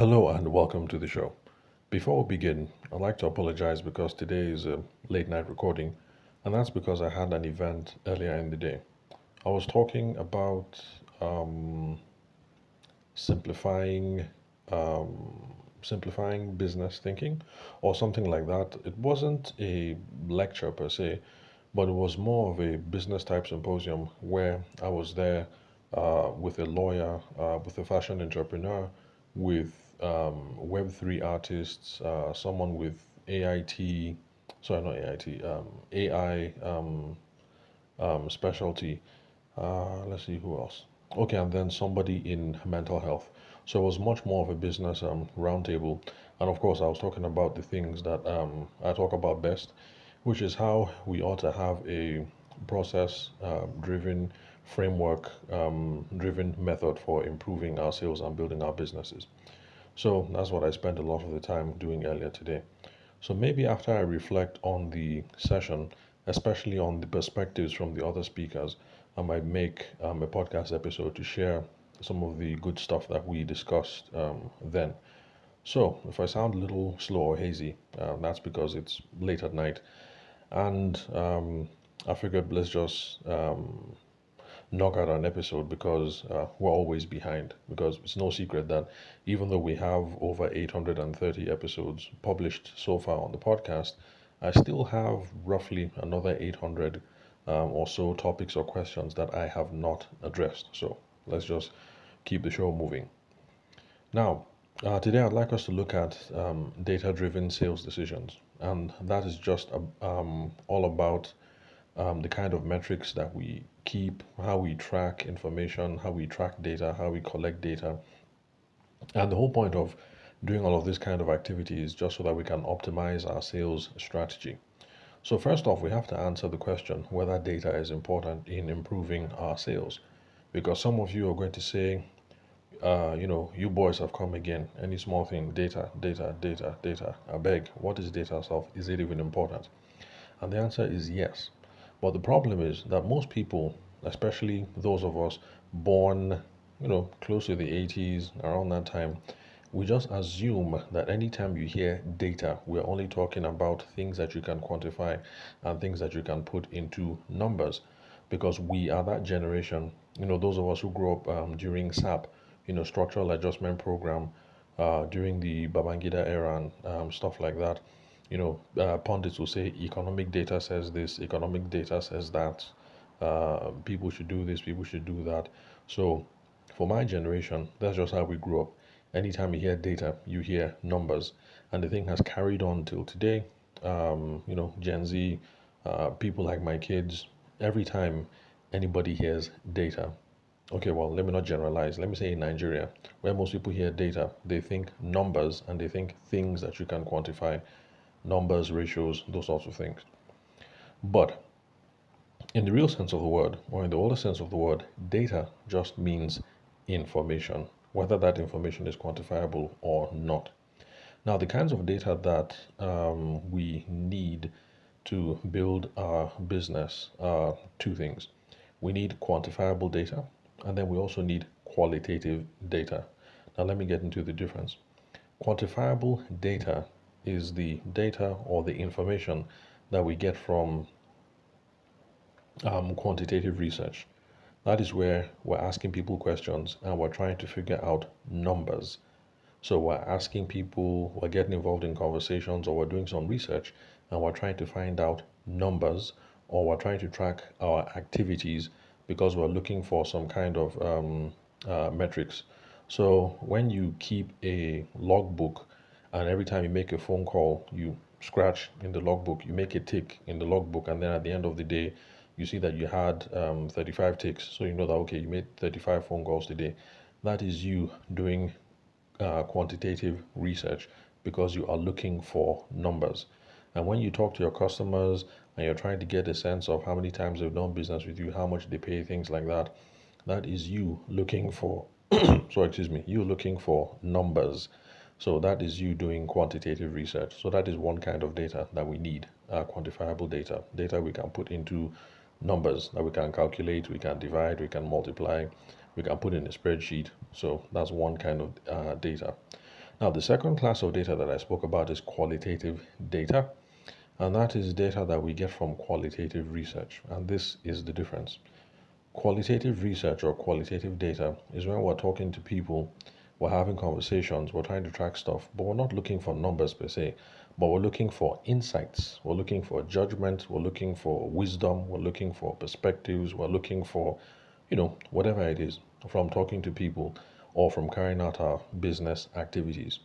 Hello and welcome to the show. Before we begin, I'd like to apologize because today is a late night recording, and that's because I had an event earlier in the day. I was talking about um, simplifying simplifying business thinking or something like that. It wasn't a lecture per se, but it was more of a business type symposium where I was there with a lawyer, with a fashion entrepreneur, with Web3 artists, someone with AIT, sorry, not AIT, AI specialty. Let's see who else. Okay, and then somebody in mental health. So it was much more of a business roundtable. And of course, I was talking about the things that I talk about best, which is how we ought to have a process driven framework driven method for improving our sales and building our businesses. So that's what I spent a lot of the time doing earlier today. So maybe after I reflect on the session, especially on the perspectives from the other speakers, I might make a podcast episode to share some of the good stuff that we discussed then. So if I sound a little slow or hazy, that's because it's late at night, and I figured let's just knock out an episode because we're always behind. Because it's no secret that even though we have over 830 episodes published so far on the podcast, I still have roughly another 800 or so topics or questions that I have not addressed. So let's just keep the show moving. Now, today I'd like us to look at data driven sales decisions. And that is just all about the kind of metrics that we keep, how we track information, how we track data, how we collect data. And the whole point of doing all of this kind of activity is just so that we can optimize our sales strategy. So, first off, we have to answer the question whether data is important in improving our sales. Because some of you are going to say, you boys have come again. Any small thing, data, data, data, data. I beg, what is data self? Is it even important? And the answer is yes. But the problem is that most people, especially those of us born, close to the 80s, around that time, we just assume that anytime you hear data, we're only talking about things that you can quantify and things that you can put into numbers. Because we are that generation, those of us who grew up during SAP, structural adjustment program, during the Babangida era and stuff like that. Pundits will say economic data says this, economic data says that. People should do this, people should do that. So, for my generation, that's just how we grew up. Anytime you hear data, you hear numbers, and the thing has carried on till today. Gen Z, people like my kids, every time anybody hears data, okay, well, let me not generalize. Let me say in Nigeria, where most people hear data, they think numbers and they think things that you can quantify, numbers, ratios, those sorts of things. But in the real sense of the word, or in the older sense of the word, data just means information, whether that information is quantifiable or not. Now, the kinds of data that we need to build our business are two things. We need quantifiable data, and then we also need qualitative data. Now, let me get into the difference. Quantifiable data is the data or the information that we get from quantitative research. That is where we're asking people questions and we're trying to figure out numbers. So we're asking people, we're getting involved in conversations, or we're doing some research and we're trying to find out numbers, or we're trying to track our activities because we're looking for some kind of metrics. So when you keep a logbook and every time you make a phone call, you scratch in the logbook, you make a tick in the logbook, and then at the end of the day, you see that you had 35 ticks. So you know that, okay, you made 35 phone calls today. That is you doing quantitative research because you are looking for numbers. And when you talk to your customers and you're trying to get a sense of how many times they've done business with you, how much they pay, things like that, that is you looking for, you looking for numbers. So that is you doing quantitative research. So that is one kind of data that we need, quantifiable data, data we can put into numbers that we can calculate, we can divide, we can multiply, we can put in a spreadsheet. So that's one kind of data. Now, the second class of data that I spoke about is qualitative data, and that is data that we get from qualitative research. And this is the difference. Qualitative research or qualitative data is when we're talking to people, we're having conversations, we're trying to track stuff, but we're not looking for numbers per se, but we're looking for insights, we're looking for judgment, we're looking for wisdom, we're looking for perspectives, we're looking for, whatever it is from talking to people or from carrying out our business activities.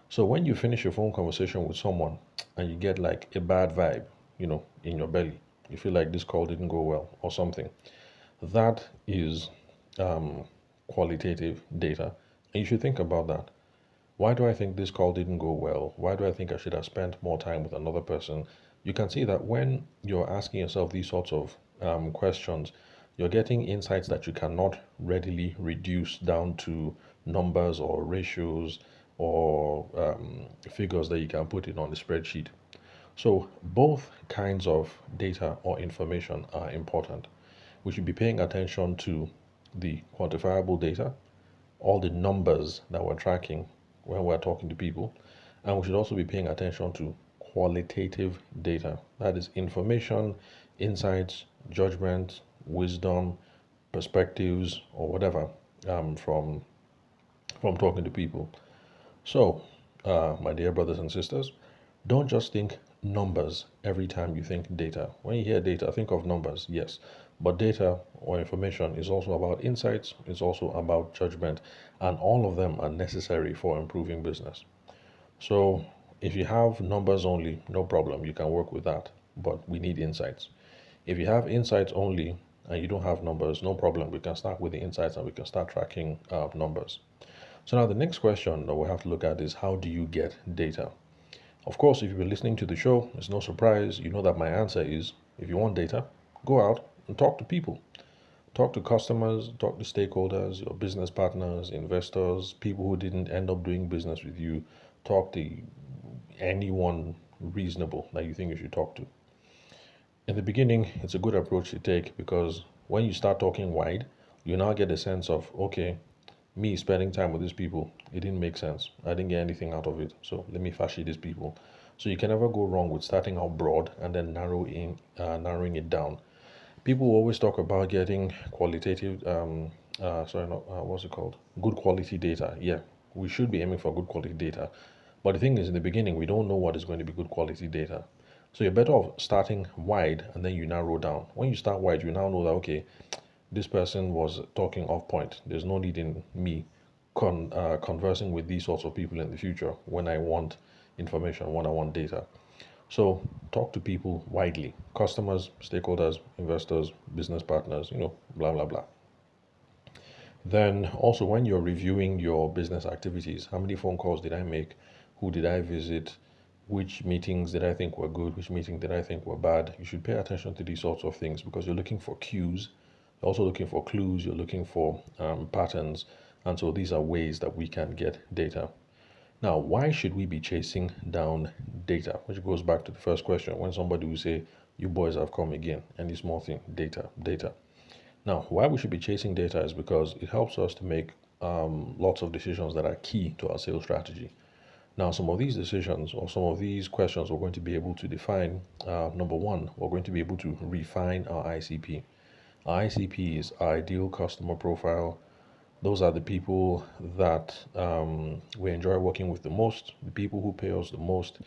So when you finish your phone conversation with someone and you get like a bad vibe, in your belly, you feel like this call didn't go well or something, that is um, qualitative data. And you should think about that. Why do I think this call didn't go well? Why do I think I should have spent more time with another person? You can see that when you're asking yourself these sorts of questions, you're getting insights that you cannot readily reduce down to numbers or ratios or figures that you can put in on the spreadsheet. So both kinds of data or information are important. We should be paying attention to the quantifiable data, all the numbers that we're tracking when we're talking to people, and we should also be paying attention to qualitative data. That is information, insights, judgment, wisdom, perspectives, or whatever from talking to people. So, my dear brothers and sisters, don't just think numbers every time you think data. When you hear data, think of numbers, yes. But data or information is also about insights, it's also about judgment, and all of them are necessary for improving business. So, if you have numbers only, no problem, you can work with that. But we need insights. If you have insights only and you don't have numbers, no problem, we can start with the insights and we can start tracking numbers. So now the next question that we have to look at is how do you get data? Of course, if you've been listening to the show, it's no surprise. You know that my answer is if you want data, go out and talk to people. Talk to customers, talk to stakeholders, your business partners, investors, people who didn't end up doing business with you. Talk to anyone reasonable that you think you should talk to. In the beginning, it's a good approach to take because when you start talking wide, you now get a sense of, okay, me spending time with these people, it didn't make sense. I didn't get anything out of it. So let me fashion these people. So you can never go wrong with starting out broad and then narrowing it down. People always talk about getting qualitative, sorry, no, what's it called? Good quality data. Yeah, we should be aiming for good quality data. But the thing is, in the beginning, we don't know what is going to be good quality data. So you're better off starting wide and then you narrow down. When you start wide, you now know that, okay, this person was talking off point. There's no need in me conversing with these sorts of people in the future when I want information, when I want data. So talk to people widely customers, stakeholders, investors, business partners, blah, blah, blah. Then also, when you're reviewing your business activities, how many phone calls did I make? Who did I visit? Which meetings did I think were good? Which meetings did I think were bad? You should pay attention to these sorts of things because you're looking for cues. You're also looking for clues. You're looking for patterns. And so these are ways that we can get data. Now, why should we be chasing down data? Which goes back to the first question. When somebody will say, you boys have come again, any small thing, data, data. Now, why we should be chasing data is because it helps us to make lots of decisions that are key to our sales strategy. Now, some of these decisions or some of these questions we're going to be able to define. Number one, we're going to be able to refine our ICP. Our ICP is our ideal customer profile. Those are the people that we enjoy working with the most, the people who pay us the most,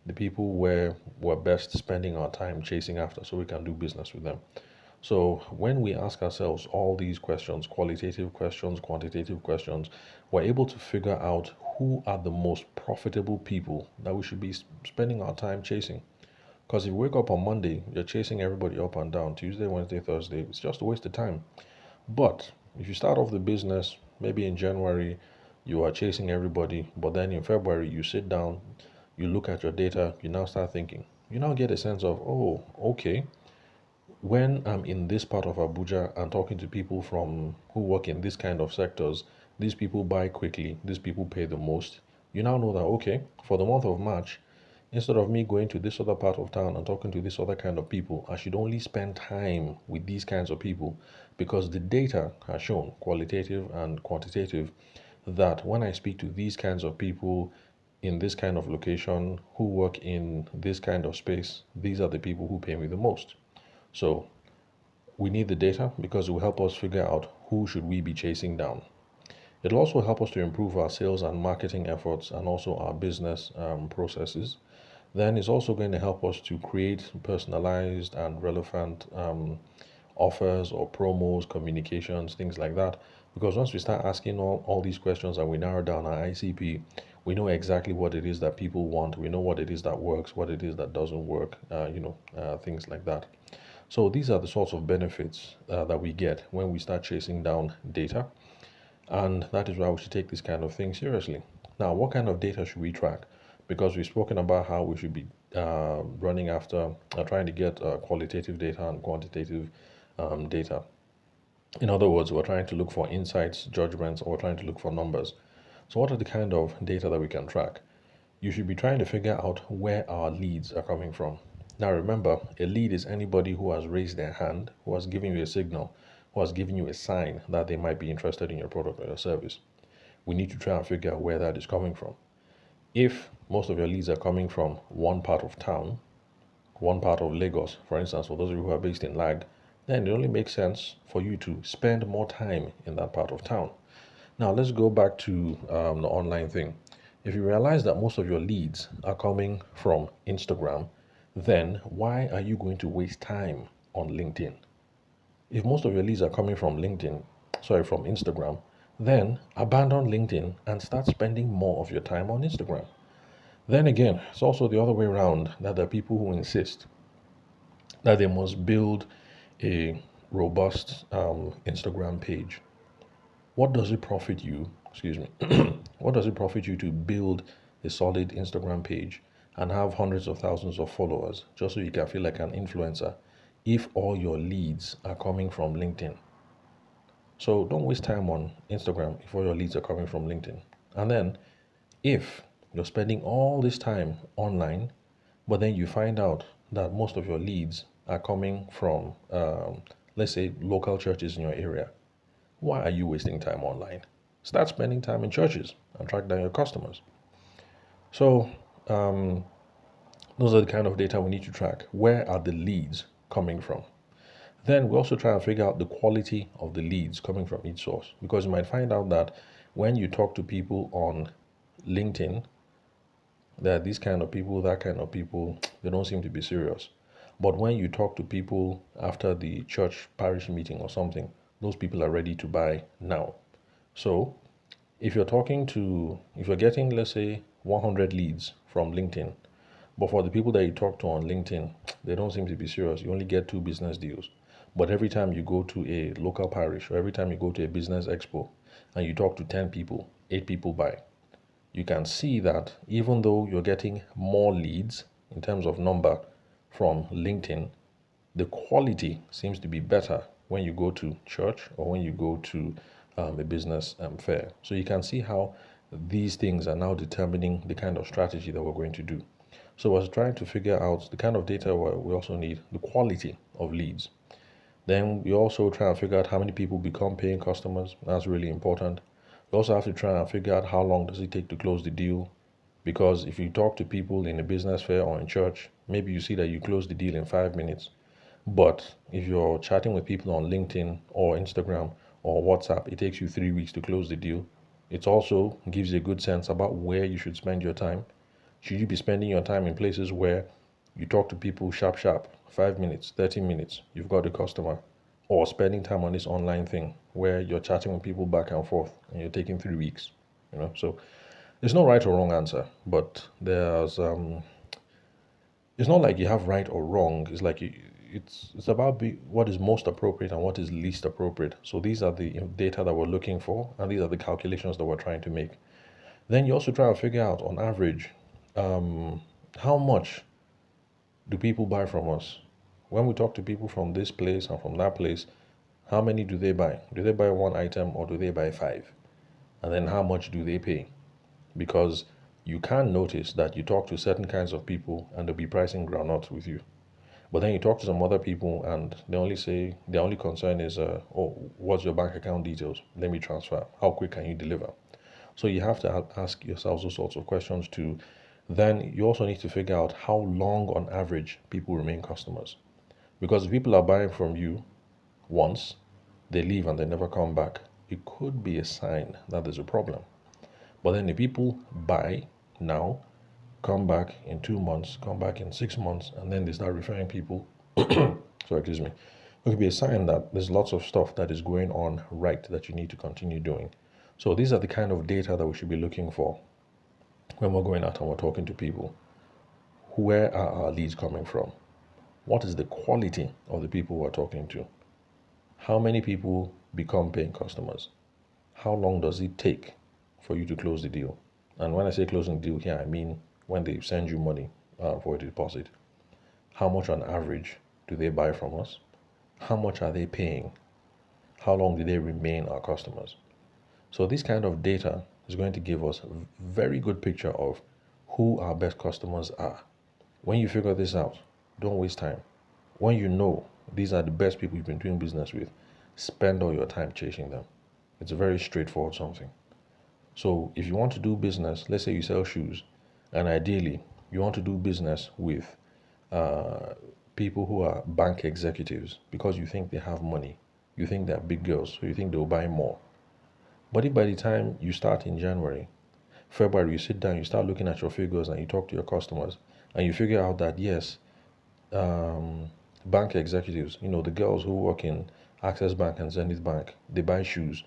the people where we're best spending our time chasing after so we can do business with them. So when we ask ourselves all these questions, qualitative questions, quantitative questions, we're able to figure out who are the most profitable people that we should be spending our time chasing. Because if you wake up on Monday, you're chasing everybody up and down, Tuesday, Wednesday, Thursday, it's just a waste of time. But if you start off the business, maybe in January, you are chasing everybody, but then in February, you sit down, you look at your data, you now start thinking. You now get a sense of, oh, okay, when I'm in this part of Abuja and talking to people from who work in this kind of sectors, these people buy quickly, these people pay the most. You now know that, okay, for the month of March, instead of me going to this other part of town and talking to this other kind of people, I should only spend time with these kinds of people because the data has shown, qualitative and quantitative, that when I speak to these kinds of people in this kind of location who work in this kind of space, these are the people who pay me the most. So we need the data because it will help us figure out who should we be chasing down. It'll also help us to improve our sales and marketing efforts and also our business processes. Then it's also going to help us to create personalized and relevant offers or promos, communications, things like that. Because once we start asking all these questions and we narrow down our ICP, we know exactly what it is that people want. We know what it is that works, what it is that doesn't work, things like that. So these are the sorts of benefits that we get when we start chasing down data. And that is why we should take this kind of thing seriously. Now, what kind of data should we track? Because we've spoken about how we should be running after trying to get qualitative data and quantitative data. In other words, we're trying to look for insights, judgments, or we're trying to look for numbers. So, what are the kind of data that we can track? You should be trying to figure out where our leads are coming from. Now, remember, a lead is anybody who has raised their hand, who has given you a signal, who has given you a sign that they might be interested in your product or your service. We need to try and figure out where that is coming from. If most of your leads are coming from one part of town, one part of Lagos, for instance, for those of you who are based in Lag, then it only makes sense for you to spend more time in that part of town. Now, let's go back to the online thing. If you realize that most of your leads are coming from Instagram, then why are you going to waste time on LinkedIn? If most of your leads are coming from from Instagram, then abandon LinkedIn and start spending more of your time on Instagram. Then again, it's also the other way around that there are people who insist that they must build a robust Instagram page. What does it profit you? Excuse me. What does it profit you to build a solid Instagram page and have hundreds of thousands of followers just so you can feel like an influencer if all your leads are coming from LinkedIn? So don't waste time on Instagram if all your leads are coming from LinkedIn. And then if you're spending all this time online, but then you find out that most of your leads are coming from, let's say, local churches in your area, why are you wasting time online? Start spending time in churches and track down your customers. So, those are the kind of data we need to track. Where are the leads coming from? Then we also try and figure out the quality of the leads coming from each source, because you might find out that when you talk to people on LinkedIn, there are these kind of people, that kind of people, they don't seem to be serious. But when you talk to people after the church parish meeting or something, those people are ready to buy now. So if you're getting, let's say, 100 leads from LinkedIn, but for the people that you talk to on LinkedIn, they don't seem to be serious. You only get 2 business deals. But every time you go to a local parish or every time you go to a business expo and you talk to 10 people, 8 people buy, you can see that even though you're getting more leads in terms of number from LinkedIn, the quality seems to be better when you go to church or when you go to a business fair. So you can see how these things are now determining the kind of strategy that we're going to do. So I was trying to figure out the kind of data we also need, the quality of leads. Then we also try and figure out how many people become paying customers. That's really important. We also have to try and figure out how long does it take to close the deal. Because if you talk to people in a business fair or in church, maybe you see that you close the deal in 5 minutes. But if you're chatting with people on LinkedIn or Instagram or WhatsApp, it takes you 3 weeks to close the deal. It also gives you a good sense about where you should spend your time. Should you be spending your time in places where you talk to people sharp, sharp, 5 minutes, 30 minutes, you've got a customer, or spending time on this online thing where you're chatting with people back and forth and you're taking 3 weeks, So there's no right or wrong answer, but it's not like you have right or wrong. It's like it's about what is most appropriate and what is least appropriate. So these are the data that we're looking for, and these are the calculations that we're trying to make. Then you also try to figure out, on average, how much do people buy from us? When we talk to people from this place and from that place, how many do they buy? Do they buy one item or do they buy five? And then how much do they pay? Because you can notice that you talk to certain kinds of people and they'll be pricing groundnuts with you. But then you talk to some other people and they only say their only concern is, oh, what's your bank account details? Let me transfer. How quick can you deliver? So you have to ask yourselves those sorts of questions too. Then you also need to figure out how long on average people remain customers. Because if people are buying from you once, they leave and they never come back, it could be a sign that there's a problem. But then if people buy now, come back in 2 months, come back in 6 months, and then they start referring people, sorry, excuse me, it could be a sign that there's lots of stuff that is going on right that you need to continue doing. So these are the kind of data that we should be looking for when we're going out and we're talking to people. Where are our leads coming from? What is the quality of the people we're talking to? How many people become paying customers? How long does it take for you to close the deal? And when I say closing the deal here, I mean when they send you money for a deposit. How much on average do they buy from us? How much are they paying? How long do they remain our customers? So this kind of data is going to give us a very good picture of who our best customers are. When you figure this out, don't waste time. When you know these are the best people you've been doing business with, spend all your time chasing them. It's a very straightforward something. So if you want to do business, let's say you sell shoes, and ideally you want to do business with uh, people who are bank executives because you think they have money, you think they're big girls, so you think they'll buy more. But if by the time you start in January, February, you sit down, you start looking at your figures and you talk to your customers, and you figure out that yes, um, bank executives, the girls who work in Access Bank and Zenith Bank, they buy shoes,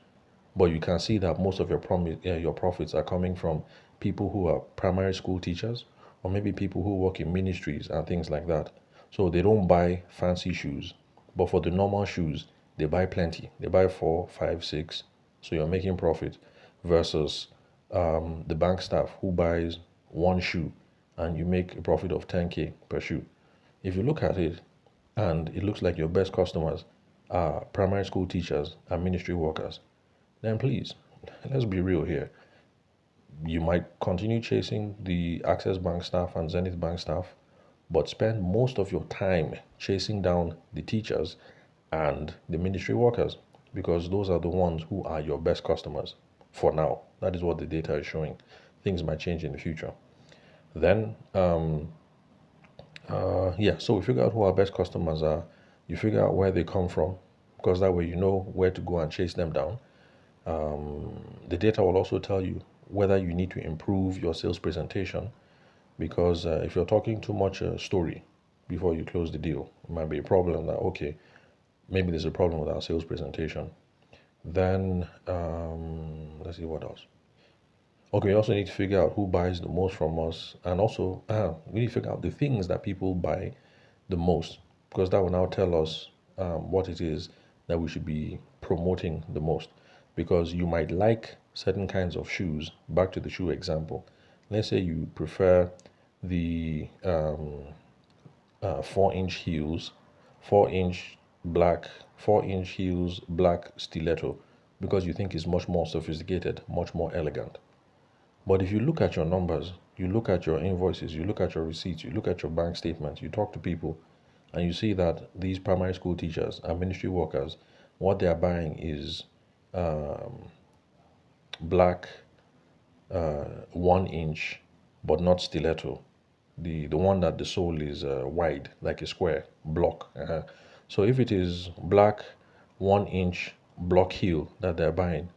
but you can see that most of your profits are coming from people who are primary school teachers or maybe people who work in ministries and things like that. So they don't buy fancy shoes, but for the normal shoes, they buy plenty. They buy four, five, six. So you're making profit versus the bank staff who buys one shoe and you make a profit of 10K per shoe. If you look at it and it looks like your best customers are primary school teachers and ministry workers, then please, let's be real here. You might continue chasing the Access Bank staff and Zenith Bank staff, but spend most of your time chasing down the teachers and the ministry workers because those are the ones who are your best customers for now. That is what the data is showing. Things might change in the future. Then, yeah, so we figure out who our best customers are. You figure out where they come from because that way you know where to go and chase them down. The data will also tell you whether you need to improve your sales presentation because if you're talking too much story before you close the deal, it might be a problem that, okay, maybe there's a problem with our sales presentation. Then, let's see what else. Okay, we also need to figure out who buys the most from us, and also we need to figure out the things that people buy the most because that will now tell us what it is that we should be promoting the most. Because you might like certain kinds of shoes. Back to the shoe example. Let's say you prefer the 4-inch heels, 4-inch black, 4-inch heels, black stiletto, because you think it's much more sophisticated, much more elegant. But if you look at your numbers, you look at your invoices, you look at your receipts, you look at your bank statements, you talk to people, and you see that these primary school teachers and ministry workers, what they are buying is um, black 1 inch, but not stiletto. The one that the sole is wide, like a square block. So if it is black 1 inch block heel that they're buying,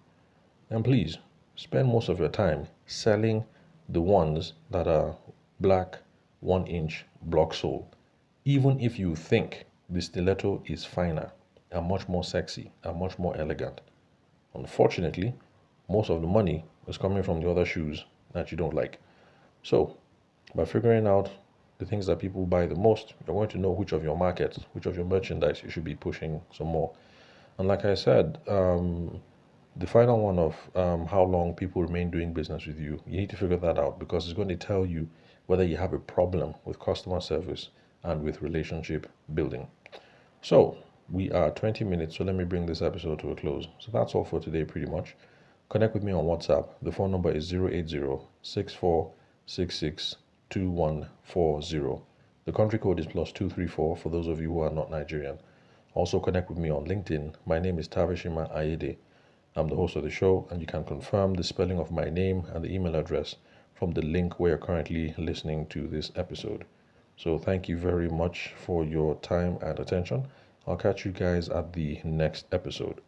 then please spend most of your time selling the ones that are black 1 inch block sole. Even if you think the stiletto is finer and much more sexy and much more elegant, unfortunately, most of the money is coming from the other shoes that you don't like. So, by figuring out the things that people buy the most, you're going to know which of your markets, which of your merchandise you should be pushing some more. And like I said, the final one of how long people remain doing business with you, you need to figure that out because it's going to tell you whether you have a problem with customer service and with relationship building. So, we are 20 minutes, so let me bring this episode to a close. So, that's all for today, pretty much. Connect with me on WhatsApp. The phone number is 080-6466-2140. The country code is +234 for those of you who are not Nigerian. Also connect with me on LinkedIn. My name is Tavershima Ayede. I'm the host of the show, and you can confirm the spelling of my name and the email address from the link where you're currently listening to this episode. So, thank you very much for your time and attention. I'll catch you guys at the next episode.